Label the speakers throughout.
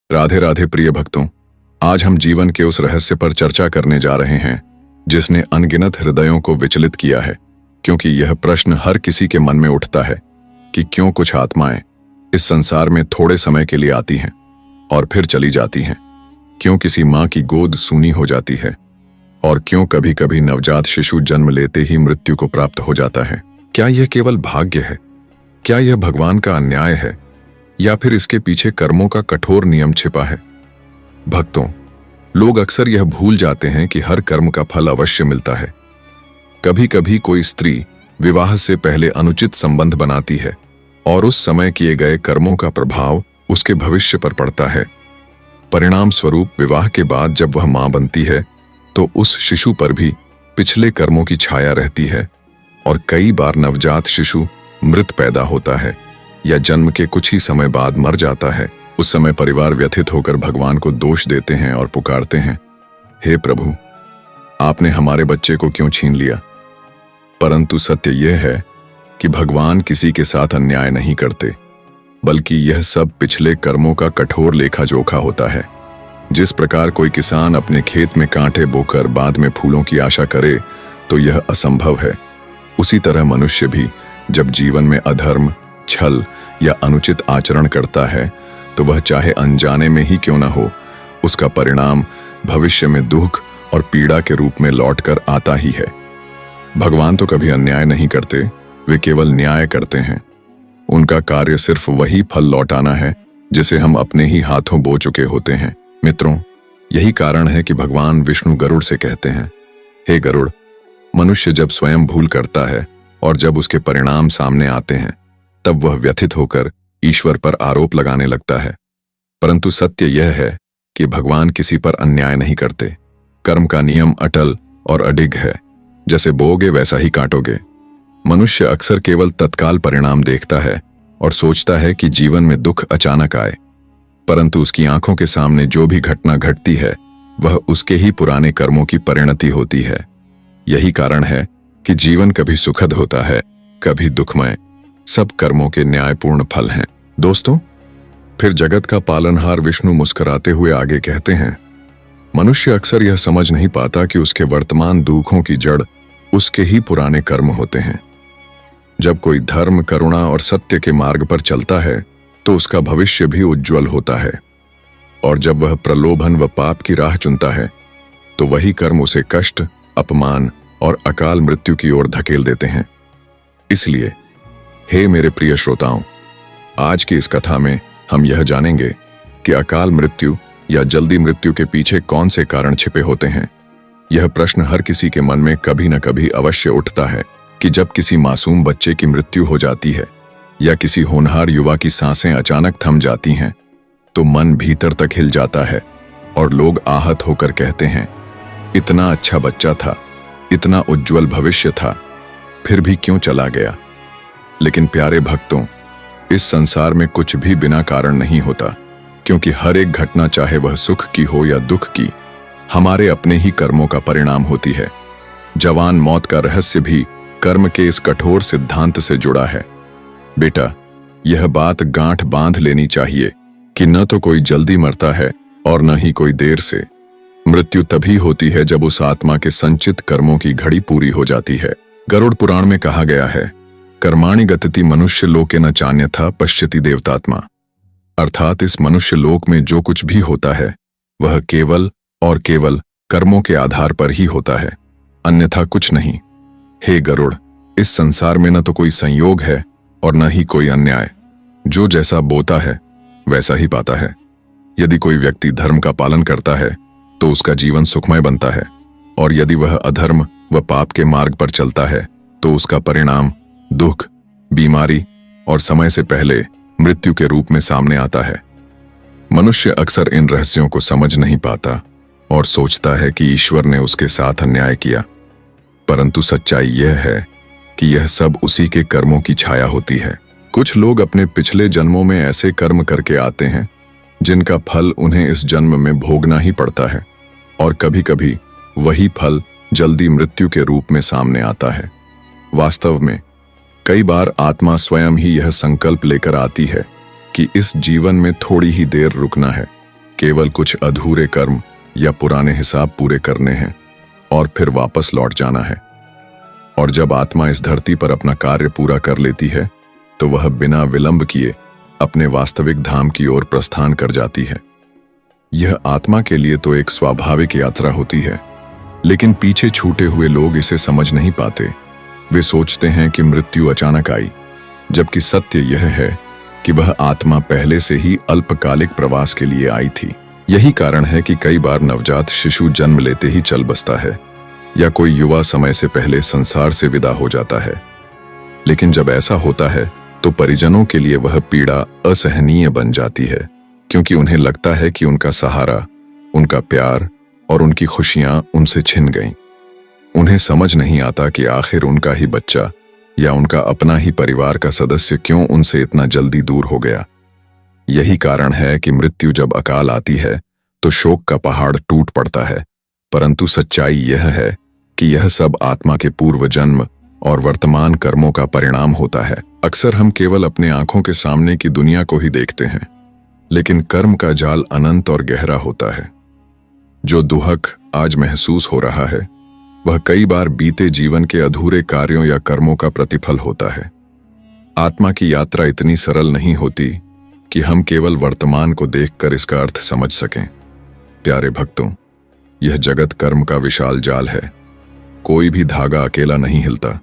Speaker 1: राधे राधे प्रिय भक्तों, आज हम जीवन के उस रहस्य पर चर्चा करने जा रहे हैं जिसने अनगिनत हृदयों को विचलित किया है। क्योंकि यह प्रश्न हर किसी के मन में उठता है कि क्यों कुछ आत्माएं इस संसार में थोड़े समय के लिए आती हैं और फिर चली जाती हैं, क्यों किसी माँ की गोद सूनी हो जाती है और क्यों कभी कभी नवजात शिशु जन्म लेते ही मृत्यु को प्राप्त हो जाता है। क्या यह केवल भाग्य है? क्या यह भगवान का अन्याय है या फिर इसके पीछे कर्मों का कठोर नियम छिपा है? भक्तों, लोग अक्सर यह भूल जाते हैं कि हर कर्म का फल अवश्य मिलता है। कभी कभी कोई स्त्री विवाह से पहले अनुचित संबंध बनाती है और उस समय किए गए कर्मों का प्रभाव उसके भविष्य पर पड़ता है। परिणाम स्वरूप विवाह के बाद जब वह मां बनती है तो उस शिशु पर भी पिछले कर्मों की छाया रहती है और कई बार नवजात शिशु मृत पैदा होता है या जन्म के कुछ ही समय बाद मर जाता है। उस समय परिवार व्यथित होकर भगवान को दोष देते हैं और पुकारते हैं, हे प्रभु, आपने हमारे बच्चे को क्यों छीन लिया? परंतु सत्य यह है कि भगवान किसी के साथ अन्याय नहीं करते, बल्कि यह सब पिछले कर्मों का कठोर लेखा जोखा होता है। जिस प्रकार कोई किसान अपने खेत में कांटे बोकर बाद में फूलों की आशा करे तो यह असंभव है, उसी तरह मनुष्य भी जब जीवन में अधर्म, छल या अनुचित आचरण करता है तो वह चाहे अनजाने में ही क्यों न हो, उसका परिणाम भविष्य में दुख और पीड़ा के रूप में लौटकर आता ही है। भगवान तो कभी अन्याय नहीं करते, वे केवल न्याय करते हैं। उनका कार्य सिर्फ वही फल लौटाना है जिसे हम अपने ही हाथों बो चुके होते हैं। मित्रों, यही कारण है कि भगवान विष्णु गरुड़ से कहते हैं, हे गरुड़, मनुष्य जब स्वयं भूल करता है और जब उसके परिणाम सामने आते हैं तब वह व्यथित होकर ईश्वर पर आरोप लगाने लगता है। परंतु सत्य यह है कि भगवान किसी पर अन्याय नहीं करते। कर्म का नियम अटल और अडिग है, जैसे बोओगे वैसा ही काटोगे। मनुष्य अक्सर केवल तत्काल परिणाम देखता है और सोचता है कि जीवन में दुख अचानक आए, परंतु उसकी आंखों के सामने जो भी घटना घटती है वह उसके ही पुराने कर्मों की परिणति होती है। यही कारण है कि जीवन कभी सुखद होता है, कभी दुखमय। सब कर्मों के न्यायपूर्ण फल हैं। दोस्तों, फिर जगत का पालनहार विष्णु मुस्कुराते हुए आगे कहते हैं, मनुष्य अक्सर यह समझ नहीं पाता कि उसके वर्तमान दुखों की जड़ उसके ही पुराने कर्म होते हैं। जब कोई धर्म, करुणा और सत्य के मार्ग पर चलता है तो उसका भविष्य भी उज्जवल होता है, और जब वह प्रलोभन व पाप की राह चुनता है तो वही कर्म उसे कष्ट, अपमान और अकाल मृत्यु की ओर धकेल देते हैं। इसलिए हे मेरे प्रिय श्रोताओं, आज की इस कथा में हम यह जानेंगे कि अकाल मृत्यु या जल्दी मृत्यु के पीछे कौन से कारण छिपे होते हैं। यह प्रश्न हर किसी के मन में कभी न कभी अवश्य उठता है कि जब किसी मासूम बच्चे की मृत्यु हो जाती है या किसी होनहार युवा की सांसें अचानक थम जाती हैं तो मन भीतर तक हिल जाता है और लोग आहत होकर कहते हैं, इतना अच्छा बच्चा था, इतना उज्जवल भविष्य था, फिर भी क्यों चला गया? लेकिन प्यारे भक्तों, इस संसार में कुछ भी बिना कारण नहीं होता, क्योंकि हर एक घटना, चाहे वह सुख की हो या दुख की, हमारे अपने ही कर्मों का परिणाम होती है। जवान मौत का रहस्य भी कर्म के इस कठोर सिद्धांत से जुड़ा है। बेटा, यह बात गांठ बांध लेनी चाहिए कि न तो कोई जल्दी मरता है और न ही कोई देर से। मृत्यु तभी होती है जब उस आत्मा के संचित कर्मों की घड़ी पूरी हो जाती है। गरुड़ पुराण में कहा गया है, कर्माणि गतिति मनुष्य लोके न चान्यथा पश्यति देवतात्मा। अर्थात इस मनुष्य लोक में जो कुछ भी होता है वह केवल और केवल कर्मों के आधार पर ही होता है, अन्यथा कुछ नहीं। हे गरुड़, इस संसार में न तो कोई संयोग है और न ही कोई अन्याय। जो जैसा बोता है वैसा ही पाता है। यदि कोई व्यक्ति धर्म का पालन करता है तो उसका जीवन सुखमय बनता है, और यदि वह अधर्म व पाप के मार्ग पर चलता है तो उसका परिणाम दुख, बीमारी और समय से पहले मृत्यु के रूप में सामने आता है। मनुष्य अक्सर इन रहस्यों को समझ नहीं पाता और सोचता है कि ईश्वर ने उसके साथ अन्याय किया, परंतु सच्चाई यह है कि यह सब उसी के कर्मों की छाया होती है। कुछ लोग अपने पिछले जन्मों में ऐसे कर्म करके आते हैं जिनका फल उन्हें इस जन्म में भोगना ही पड़ता है, और कभी कभी वही फल जल्दी मृत्यु के रूप में सामने आता है। वास्तव में कई बार आत्मा स्वयं ही यह संकल्प लेकर आती है कि इस जीवन में थोड़ी ही देर रुकना है, केवल कुछ अधूरे कर्म या पुराने हिसाब पूरे करने हैं और फिर वापस लौट जाना है। और जब आत्मा इस धरती पर अपना कार्य पूरा कर लेती है तो वह बिना विलंब किए अपने वास्तविक धाम की ओर प्रस्थान कर जाती है। यह आत्मा के लिए तो एक स्वाभाविक यात्रा होती है, लेकिन पीछे छूटे हुए लोग इसे समझ नहीं पाते। वे सोचते हैं कि मृत्यु अचानक आई, जबकि सत्य यह है कि वह आत्मा पहले से ही अल्पकालिक प्रवास के लिए आई थी। यही कारण है कि कई बार नवजात शिशु जन्म लेते ही चल बसता है या कोई युवा समय से पहले संसार से विदा हो जाता है। लेकिन जब ऐसा होता है तो परिजनों के लिए वह पीड़ा असहनीय बन जाती है, क्योंकि उन्हें लगता है कि उनका सहारा, उनका प्यार और उनकी खुशियां उनसे छिन गईं। उन्हें समझ नहीं आता कि आखिर उनका ही बच्चा या उनका अपना ही परिवार का सदस्य क्यों उनसे इतना जल्दी दूर हो गया। यही कारण है कि मृत्यु जब अकाल आती है तो शोक का पहाड़ टूट पड़ता है, परंतु सच्चाई यह है कि यह सब आत्मा के पूर्व जन्म और वर्तमान कर्मों का परिणाम होता है। अक्सर हम केवल अपने आंखों के सामने की दुनिया को ही देखते हैं, लेकिन कर्म का जाल अनंत और गहरा होता है। जो दुहक आज महसूस हो रहा है वह कई बार बीते जीवन के अधूरे कार्यों या कर्मों का प्रतिफल होता है। आत्मा की यात्रा इतनी सरल नहीं होती कि हम केवल वर्तमान को देखकर इसका अर्थ समझ सकें। प्यारे भक्तों, यह जगत कर्म का विशाल जाल है। कोई भी धागा अकेला नहीं हिलता।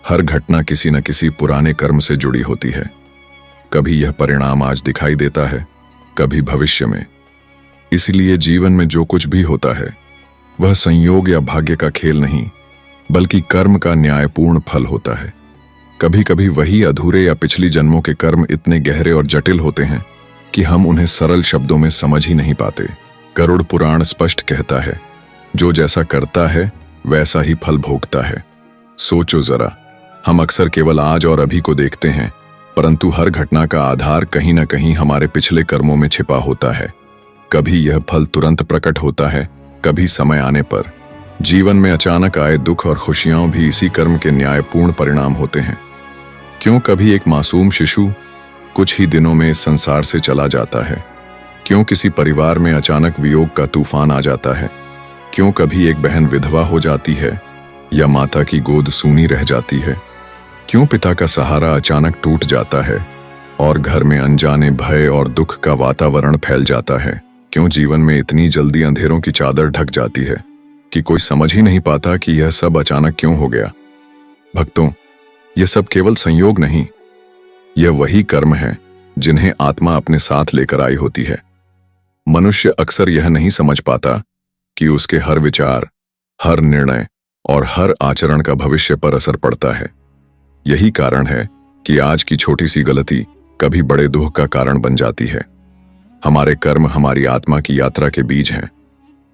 Speaker 1: हर घटना किसी न किसी पुराने कर्म से जुड़ी होती है। कभी यह परिणाम आज दिखाई देता है, कभी भविष्य में। इसलिए जीवन में जो कुछ भी होता है वह संयोग या भाग्य का खेल नहीं, बल्कि कर्म का न्यायपूर्ण फल होता है। कभी कभी वही अधूरे या पिछली जन्मों के कर्म इतने गहरे और जटिल होते हैं कि हम उन्हें सरल शब्दों में समझ ही नहीं पाते। गरुड़ पुराण स्पष्ट कहता है, जो जैसा करता है वैसा ही फल भोगता है। सोचो जरा, हम अक्सर केवल आज और अभी को देखते हैं, परंतु हर घटना का आधार कहीं न कहीं हमारे पिछले कर्मों में छिपा होता है। कभी यह फल तुरंत प्रकट होता है, कभी समय आने पर। जीवन में अचानक आए दुख और खुशियां भी इसी कर्म के न्यायपूर्ण परिणाम होते हैं। क्यों कभी एक मासूम शिशु कुछ ही दिनों में इस संसार से चला जाता है? क्यों किसी परिवार में अचानक वियोग का तूफान आ जाता है? क्यों कभी एक बहन विधवा हो जाती है या माता की गोद सूनी रह जाती है? क्यों पिता का सहारा अचानक टूट जाता है और घर में अनजाने भय और दुख का वातावरण फैल जाता है? क्यों जीवन में इतनी जल्दी अंधेरों की चादर ढक जाती है कि कोई समझ ही नहीं पाता कि यह सब अचानक क्यों हो गया? भक्तों, यह सब केवल संयोग नहीं, यह वही कर्म है जिन्हें आत्मा अपने साथ लेकर आई होती है। मनुष्य अक्सर यह नहीं समझ पाता कि उसके हर विचार, हर निर्णय और हर आचरण का भविष्य पर असर पड़ता है। यही कारण है कि आज की छोटी सी गलती कभी बड़े दुख का कारण बन जाती है। हमारे कर्म हमारी आत्मा की यात्रा के बीज हैं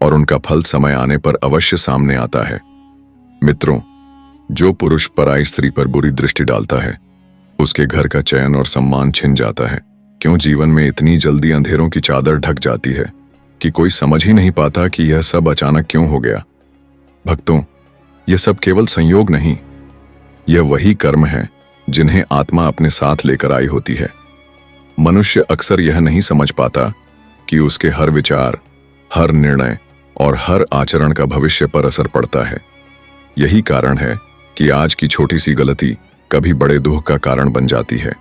Speaker 1: और उनका फल समय आने पर अवश्य सामने आता है। मित्रों, जो पुरुष पराई स्त्री पर बुरी दृष्टि डालता है उसके घर का चैन और सम्मान छिन जाता है। क्यों जीवन में इतनी जल्दी अंधेरों की चादर ढक जाती है कि कोई समझ ही नहीं पाता कि यह सब अचानक क्यों हो गया? भक्तों, यह सब केवल संयोग नहीं, यह वही कर्म है जिन्हें आत्मा अपने साथ लेकर आई होती है। मनुष्य अक्सर यह नहीं समझ पाता कि उसके हर विचार, हर निर्णय और हर आचरण का भविष्य पर असर पड़ता है। यही कारण है कि आज की छोटी सी गलती कभी बड़े दुख का कारण बन जाती है।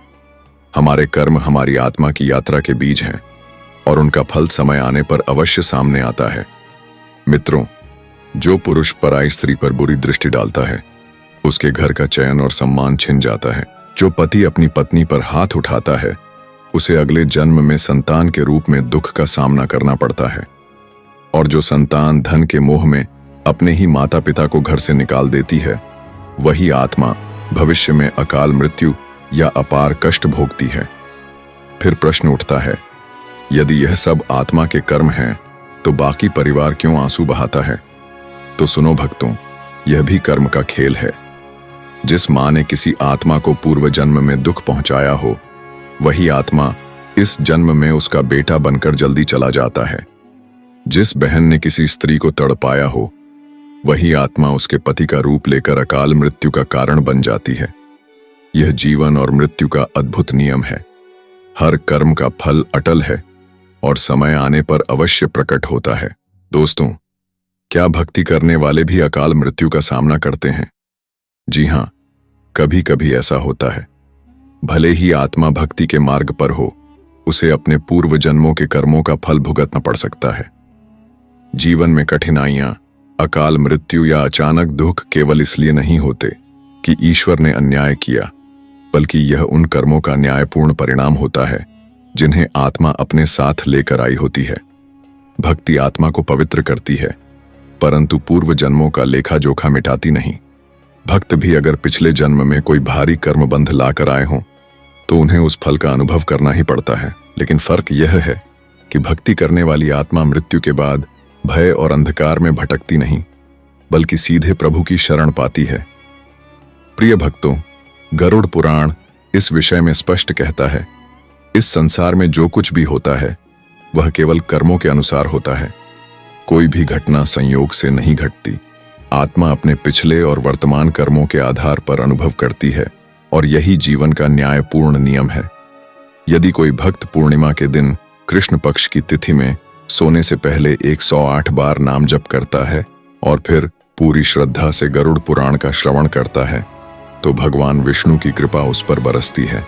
Speaker 1: हमारे कर्म हमारी आत्मा की यात्रा के बीज हैं और उनका फल समय आने पर अवश्य सामने आता है। मित्रों, जो पुरुष पराई स्त्री पर बुरी दृष्टि डालता है उसके घर का चैन और सम्मान छिन जाता है। जो पति अपनी पत्नी पर हाथ उठाता है उसे अगले जन्म में संतान के रूप में दुख का सामना करना पड़ता है। और जो संतान धन के मोह में अपने ही माता पिता को घर से निकाल देती है, वही आत्मा भविष्य में अकाल मृत्यु या अपार कष्ट भोगती है। फिर प्रश्न उठता है, यदि यह सब आत्मा के कर्म हैं तो बाकी परिवार क्यों आंसू बहाता है? तो सुनो भक्तों, यह भी कर्म का खेल है। जिस मां ने किसी आत्मा को पूर्व जन्म में दुख पहुंचाया हो, वही आत्मा इस जन्म में उसका बेटा बनकर जल्दी चला जाता है। जिस बहन ने किसी स्त्री को तड़पाया हो, वही आत्मा उसके पति का रूप लेकर अकाल मृत्यु का कारण बन जाती है। यह जीवन और मृत्यु का अद्भुत नियम है। हर कर्म का फल अटल है, और समय आने पर अवश्य प्रकट होता है। दोस्तों, क्या भक्ति करने वाले भी अकाल मृत्यु का सामना करते हैं? जी हां, कभी कभी ऐसा होता है। भले ही आत्मा भक्ति के मार्ग पर हो, उसे अपने पूर्व जन्मों के कर्मों का फल भुगतना पड़ सकता है। जीवन में कठिनाइयां, अकाल मृत्यु या अचानक दुख केवल इसलिए नहीं होते कि ईश्वर ने अन्याय किया, बल्कि यह उन कर्मों का न्यायपूर्ण परिणाम होता है जिन्हें आत्मा अपने साथ लेकर आई होती है। भक्ति आत्मा को पवित्र करती है, परंतु पूर्व जन्मों का लेखा जोखा मिटाती नहीं। भक्त भी अगर पिछले जन्म में कोई भारी कर्मबंध लाकर आए हों तो उन्हें उस फल का अनुभव करना ही पड़ता है। लेकिन फर्क यह है कि भक्ति करने वाली आत्मा मृत्यु के बाद भय और अंधकार में भटकती नहीं, बल्कि सीधे प्रभु की शरण पाती है। प्रिय भक्तों, गरुड़ पुराण इस विषय में स्पष्ट कहता है, इस संसार में जो कुछ भी होता है वह केवल कर्मों के अनुसार होता है। कोई भी घटना संयोग से नहीं घटती। आत्मा अपने पिछले और वर्तमान कर्मों के आधार पर अनुभव करती है और यही जीवन का न्यायपूर्ण नियम है। यदि कोई भक्त पूर्णिमा के दिन कृष्ण पक्ष की तिथि में सोने से पहले 108 बार नाम जप करता है और फिर पूरी श्रद्धा से गरुड़ पुराण का श्रवण करता है, तो भगवान विष्णु की कृपा उस पर बरसती है।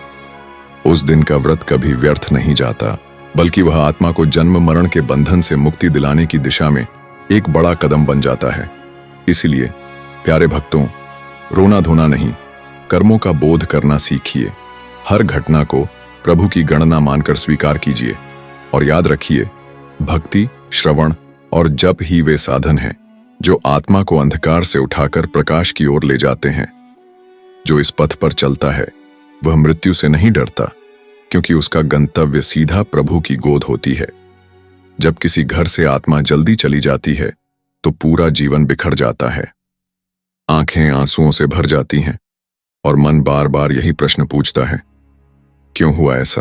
Speaker 1: उस दिन का व्रत कभी व्यर्थ नहीं जाता, बल्कि वह आत्मा को जन्म मरण के बंधन से मुक्ति दिलाने की दिशा में एक बड़ा कदम बन जाता है। इसलिए प्यारे भक्तों, रोना धोना नहीं, कर्मों का बोध करना सीखिए। हर घटना को प्रभु की गणना मानकर स्वीकार कीजिए और याद रखिए, भक्ति, श्रवण और जप ही वे साधन हैं जो आत्मा को अंधकार से उठाकर प्रकाश की ओर ले जाते हैं। जो इस पथ पर चलता है वह मृत्यु से नहीं डरता, क्योंकि उसका गंतव्य सीधा प्रभु की गोद होती है। जब किसी घर से आत्मा जल्दी चली जाती है तो पूरा जीवन बिखर जाता है। आंखें आंसुओं से भर जाती हैं और मन बार बार यही प्रश्न पूछता है, क्यों हुआ ऐसा?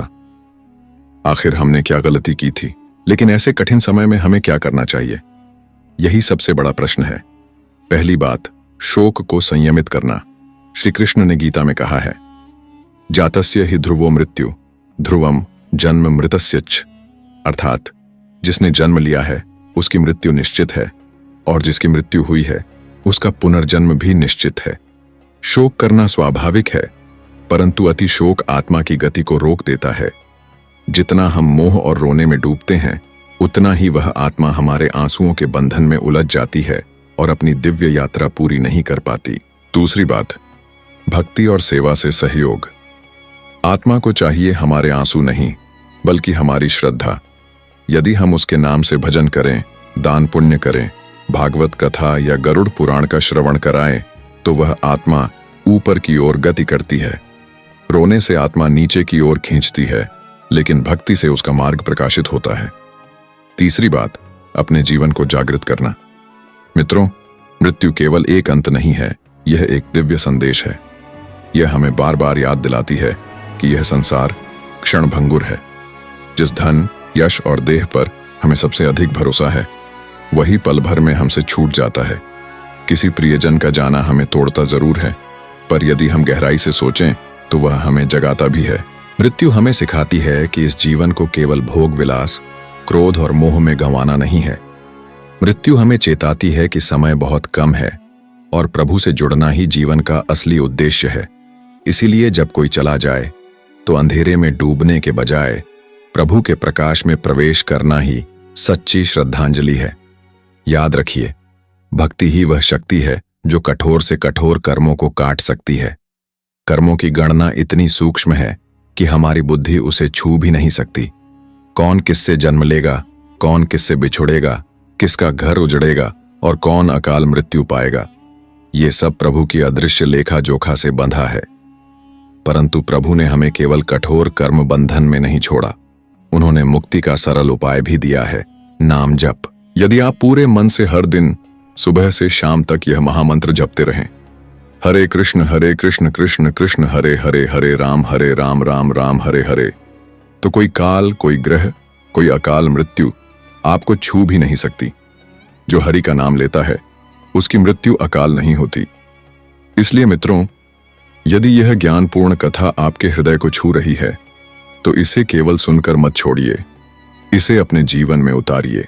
Speaker 1: आखिर हमने क्या गलती की थी? लेकिन ऐसे कठिन समय में हमें क्या करना चाहिए? यही सबसे बड़ा प्रश्न है। पहली बात, शोक को संयमित करना। श्री कृष्ण ने गीता में कहा है, जातस्य हि ध्रुवो मृत्यु ध्रुवम जन्म मृतस्यच, अर्थात जिसने जन्म लिया है उसकी मृत्यु निश्चित है और जिसकी मृत्यु हुई है उसका पुनर्जन्म भी निश्चित है। शोक करना स्वाभाविक है, परंतु अति शोक आत्मा की गति को रोक देता है। जितना हम मोह और रोने में डूबते हैं, उतना ही वह आत्मा हमारे आंसुओं के बंधन में उलझ जाती है और अपनी दिव्य यात्रा पूरी नहीं कर पाती। दूसरी बात, भक्ति और सेवा से सहयोग। आत्मा को चाहिए हमारे आंसू नहीं, बल्कि हमारी श्रद्धा। यदि हम उसके नाम से भजन करें, दान पुण्य करें, भागवत कथा या गरुड़ पुराण का श्रवण कराएं, तो वह आत्मा ऊपर की ओर गति करती है। रोने से आत्मा नीचे की ओर खींचती है, लेकिन भक्ति से उसका मार्ग प्रकाशित होता है। तीसरी बात, अपने जीवन को जागृत करना। मित्रों, मृत्यु केवल एक अंत नहीं है, यह एक दिव्य संदेश है। यह हमें बार बार याद दिलाती है कि यह संसार क्षणभंगुर है। जिस धन, यश और देह पर हमें सबसे अधिक भरोसा है, वही पल भर में हमसे छूट जाता है। किसी प्रियजन का जाना हमें तोड़ता जरूर है, पर यदि हम गहराई से सोचें तो वह हमें जगाता भी है। मृत्यु हमें सिखाती है कि इस जीवन को केवल भोग विलास, क्रोध और मोह में गंवाना नहीं है। मृत्यु हमें चेताती है कि समय बहुत कम है और प्रभु से जुड़ना ही जीवन का असली उद्देश्य है। इसीलिए जब कोई चला जाए तो अंधेरे में डूबने के बजाय प्रभु के प्रकाश में प्रवेश करना ही सच्ची श्रद्धांजलि है। याद रखिए, भक्ति ही वह शक्ति है जो कठोर से कठोर कर्मों को काट सकती है। कर्मों की गणना इतनी सूक्ष्म है कि हमारी बुद्धि उसे छू भी नहीं सकती। कौन किससे जन्म लेगा, कौन किससे बिछुड़ेगा, किसका घर उजड़ेगा और कौन अकाल मृत्यु पाएगा, ये सब प्रभु की अदृश्य लेखा जोखा से बंधा है। परंतु प्रभु ने हमें केवल कठोर कर्म बंधन में नहीं छोड़ा, उन्होंने मुक्ति का सरल उपाय भी दिया है, नाम जप। यदि आप पूरे मन से हर दिन सुबह से शाम तक यह महामंत्र जपते रहें, हरे कृष्ण कृष्ण कृष्ण हरे हरे, हरे राम राम राम हरे हरे, तो कोई काल, कोई ग्रह, कोई अकाल मृत्यु आपको छू भी नहीं सकती। जो हरि का नाम लेता है उसकी मृत्यु अकाल नहीं होती। इसलिए मित्रों, यदि यह ज्ञानपूर्ण कथा आपके हृदय को छू रही है तो इसे केवल सुनकर मत छोड़िए, इसे अपने जीवन में उतारिए।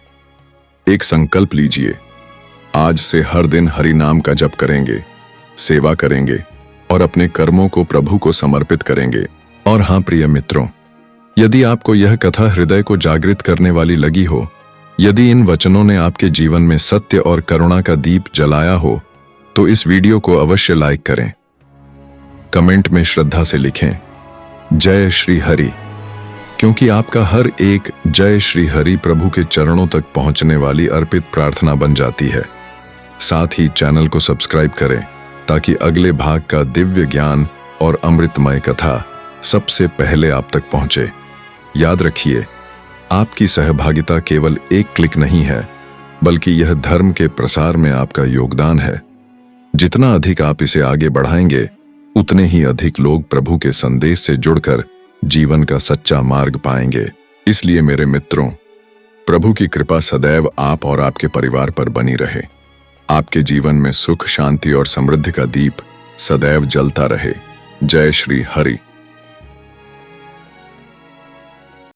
Speaker 1: एक संकल्प लीजिए, आज से हर दिन हरि नाम का जप करेंगे, सेवा करेंगे और अपने कर्मों को प्रभु को समर्पित करेंगे। और हाँ प्रिय मित्रों, यदि आपको यह कथा हृदय को जागृत करने वाली लगी हो, यदि इन वचनों ने आपके जीवन में सत्य और करुणा का दीप जलाया हो, तो इस वीडियो को अवश्य लाइक करें। कमेंट में श्रद्धा से लिखें, जय श्री हरि, क्योंकि आपका हर एक जय श्री हरि प्रभु के चरणों तक पहुंचने वाली अर्पित प्रार्थना बन जाती है। साथ ही चैनल को सब्सक्राइब करें ताकि अगले भाग का दिव्य ज्ञान और अमृतमय कथा सबसे पहले आप तक पहुंचे। याद रखिए, आपकी सहभागिता केवल एक क्लिक नहीं है, बल्कि यह धर्म के प्रसार में आपका योगदान है। जितना अधिक आप इसे आगे बढ़ाएंगे, उतने ही अधिक लोग प्रभु के संदेश से जुड़कर जीवन का सच्चा मार्ग पाएंगे। इसलिए मेरे मित्रों, प्रभु की कृपा सदैव आप और आपके परिवार पर बनी रहे। आपके जीवन में सुख, शांति और समृद्धि का दीप सदैव जलता रहे। जय श्री हरि।